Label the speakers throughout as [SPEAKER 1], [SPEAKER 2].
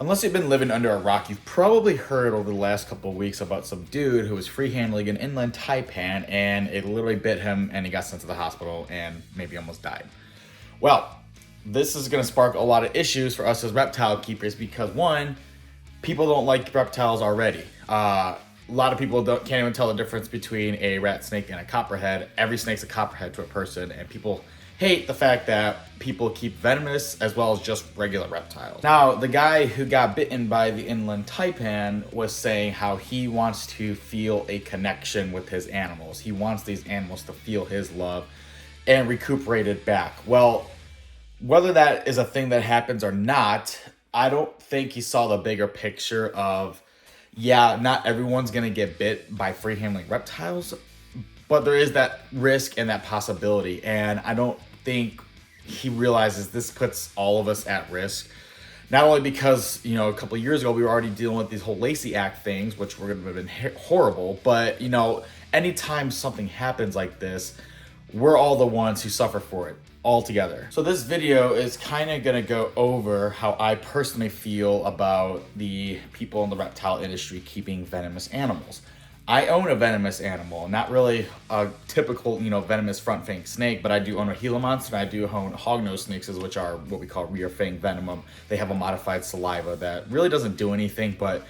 [SPEAKER 1] Unless you've been living under a rock, you've probably heard over the last couple of weeks about some dude who was free-handling an inland taipan and it literally bit him and he got sent to the hospital and maybe almost died. Well, this is going to spark a lot of issues for us as reptile keepers because one, people don't like reptiles already. A lot of people can't even tell the difference between a rat snake and a copperhead. Every snake's a copperhead to a person, and people hate the fact that people keep venomous as well as just regular reptiles. Now, the guy who got bitten by the inland taipan was saying how he wants to feel a connection with his animals. He wants these animals to feel his love and recuperate it back. Well, whether that is a thing that happens or not, I don't think he saw the bigger picture of, yeah, not everyone's going to get bit by free handling reptiles, but there is that risk and that possibility. And I don't think he realizes this puts all of us at risk. Not only because, a couple of years ago, we were already dealing with these whole Lacey Act things, which were going to have been horrible. But, anytime something happens like this, we're all the ones who suffer for it all together. So this video is kind of going to go over how I personally feel about the people in the reptile industry keeping venomous animals. I own a venomous animal, not really a typical, venomous front fang snake, but I do own a Gila monster, and I do own hognose snakes, which are what we call rear fang venom. They have a modified saliva that really doesn't do anything, but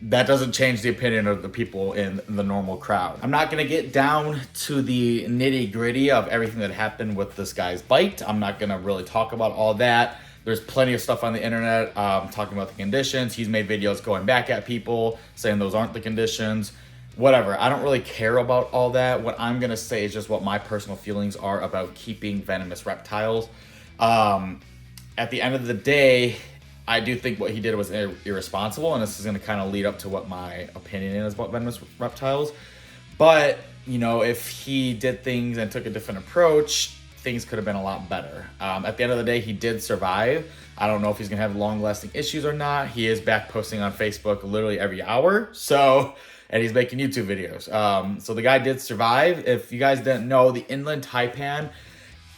[SPEAKER 1] that doesn't change the opinion of the people in the normal crowd. I'm not going to get down to the nitty gritty of everything that happened with this guy's bite. I'm not going to really talk about all that. There's plenty of stuff on the internet talking about the conditions. He's made videos going back at people saying those aren't the conditions. Whatever. I don't really care about all that. What I'm going to say is just what my personal feelings are about keeping venomous reptiles. At the end of the day, I do think what he did was irresponsible, and this is going to kind of lead up to what my opinion is about venomous reptiles. But, if he did things and took a different approach, things could have been a lot better. At the end of the day, he did survive. I don't know if he's going to have long-lasting issues or not. He is back posting on Facebook literally every hour, and he's making YouTube videos. So the guy did survive. If you guys didn't know, the inland taipan,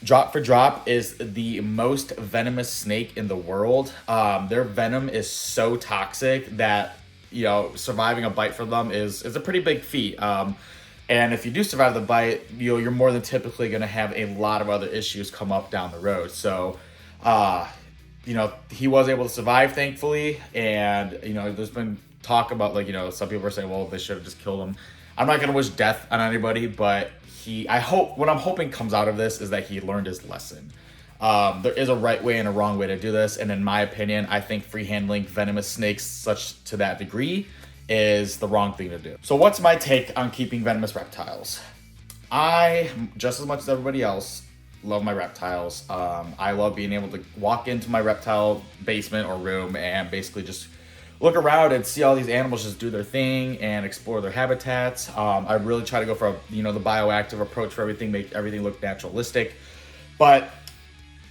[SPEAKER 1] drop for drop, is the most venomous snake in the world. Their venom is so toxic that, surviving a bite from them is a pretty big feat. And if you do survive the bite, you're more than typically going to have a lot of other issues come up down the road. So, he was able to survive, thankfully. And, there's been talk about, some people are saying, well, they should have just killed him. I'm not going to wish death on anybody, but what I'm hoping comes out of this is that he learned his lesson. There is a right way and a wrong way to do this, and in my opinion, I think free handling venomous snakes such to that degree is the wrong thing to do. So what's my take on keeping venomous reptiles? I, just as much as everybody else, love my reptiles. I love being able to walk into my reptile basement or room and basically just look around and see all these animals just do their thing and explore their habitats. I really try to go for the bioactive approach for everything, make everything look naturalistic. But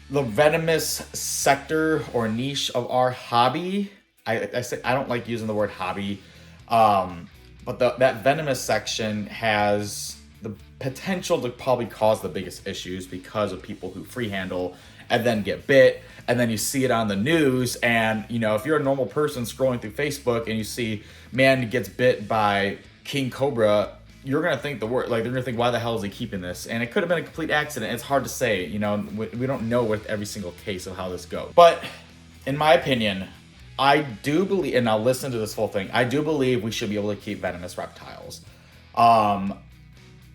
[SPEAKER 1] the venomous sector or niche of our hobby, I don't like using the word hobby, but that venomous section has the potential to probably cause the biggest issues because of people who free handle and then get bit. And then you see it on the news, and if you're a normal person scrolling through Facebook and you see man gets bit by king cobra, you're gonna think the word, they're gonna think, why the hell is he keeping this? And it could have been a complete accident. It's hard to say. We don't know with every single case of how this goes. But in my opinion, I do believe, and I'll listen to this whole thing, I do believe we should be able to keep venomous reptiles.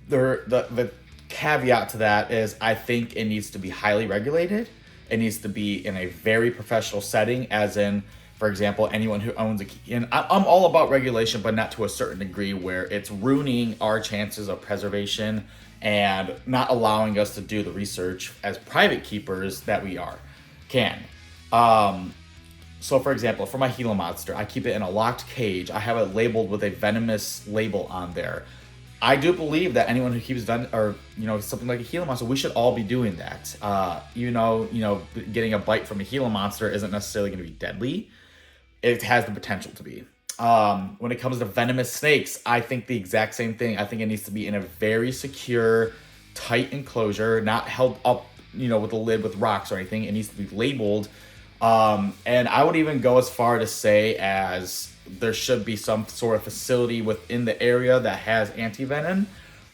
[SPEAKER 1] The caveat to that is I think it needs to be highly regulated. It needs to be in a very professional setting, as in, for example, anyone who owns and I'm all about regulation, but not to a certain degree where it's ruining our chances of preservation and not allowing us to do the research as private keepers that we can. So for example, for my Gila monster, I keep it in a locked cage. I have it labeled with a venomous label on there. I do believe that anyone who keeps something like a Gila monster, we should all be doing that. Getting a bite from a Gila monster isn't necessarily going to be deadly. It has the potential to be. When it comes to venomous snakes, I think the exact same thing. I think it needs to be in a very secure, tight enclosure, not held up, with a lid with rocks or anything. It needs to be labeled And I would even go as far to say as there should be some sort of facility within the area that has antivenom,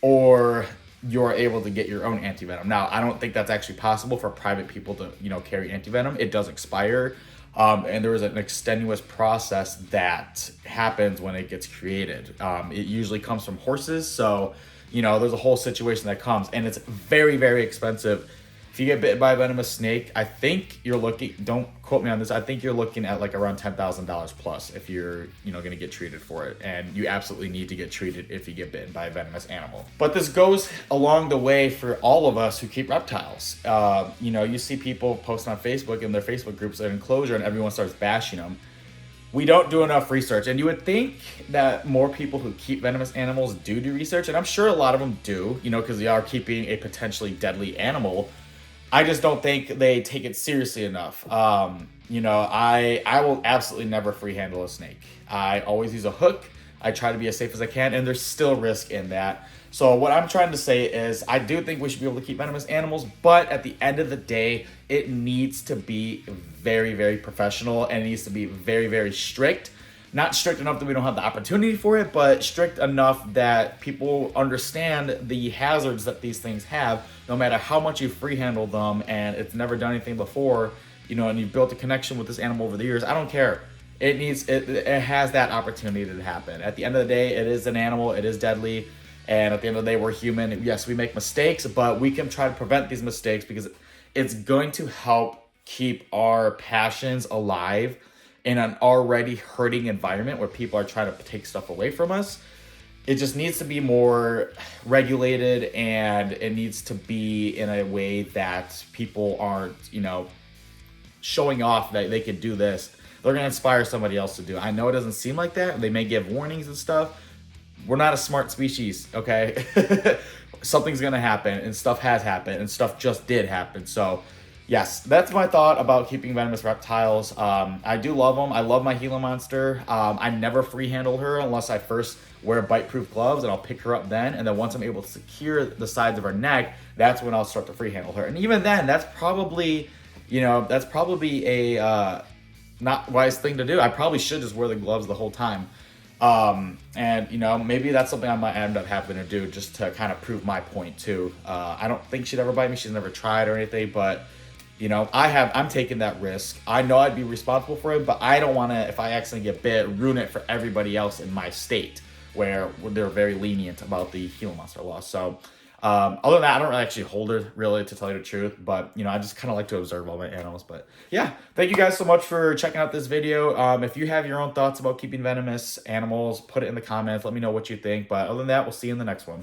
[SPEAKER 1] or you're able to get your own antivenom. Now, I don't think that's actually possible for private people to, carry antivenom. It does expire. And there is an extenuous process that happens when it gets created. It usually comes from horses. So, there's a whole situation that comes, and it's very, very expensive. If you get bitten by a venomous snake, I think you're looking, don't quote me on this, I think you're looking at like around $10,000 plus if you're, going to get treated for it. And you absolutely need to get treated if you get bitten by a venomous animal. But this goes along the way for all of us who keep reptiles. You see people posting on Facebook in their Facebook groups an enclosure and everyone starts bashing them. We don't do enough research, and you would think that more people who keep venomous animals do research, and I'm sure a lot of them do, because they are keeping a potentially deadly animal. I just don't think they take it seriously enough. I will absolutely never free handle a snake. I always use a hook. I try to be as safe as I can, and there's still risk in that. So what I'm trying to say is I do think we should be able to keep venomous animals, but at the end of the day, it needs to be very, very professional, and it needs to be very, very strict. Not strict enough that we don't have the opportunity for it, but strict enough that people understand the hazards that these things have, no matter how much you free handle them and it's never done anything before, and you've built a connection with this animal over the years. I don't care. It has that opportunity to happen. At the end of the day, it is an animal, it is deadly, and at the end of the day, we're human. Yes, we make mistakes, but we can try to prevent these mistakes because it's going to help keep our passions alive in an already hurting environment where people are trying to take stuff away from us. It just needs to be more regulated, and it needs to be in a way that people aren't, showing off that they could do this. They're going to inspire somebody else to do it. I know it doesn't seem like that. They may give warnings and stuff. We're not a smart species, okay? Something's going to happen, and stuff has happened, and stuff just did happen. So yes, that's my thought about keeping venomous reptiles. I do love them. I love my Gila monster. I never free handle her unless I first wear bite-proof gloves, and I'll pick her up then. And then once I'm able to secure the sides of her neck, that's when I'll start to free handle her. And even then, that's probably a not wise thing to do. I probably should just wear the gloves the whole time. Maybe that's something I might end up having to do just to kind of prove my point too. I don't think she'd ever bite me. She's never tried or anything, but I'm taking that risk. I know I'd be responsible for it, but I don't want to, if I accidentally get bit, ruin it for everybody else in my state where they're very lenient about the Gila monster law. So, other than that, I don't really actually hold her, really, to tell you the truth, but, I just kind of like to observe all my animals. But yeah, thank you guys so much for checking out this video. If you have your own thoughts about keeping venomous animals, put it in the comments. Let me know what you think. But other than that, we'll see you in the next one.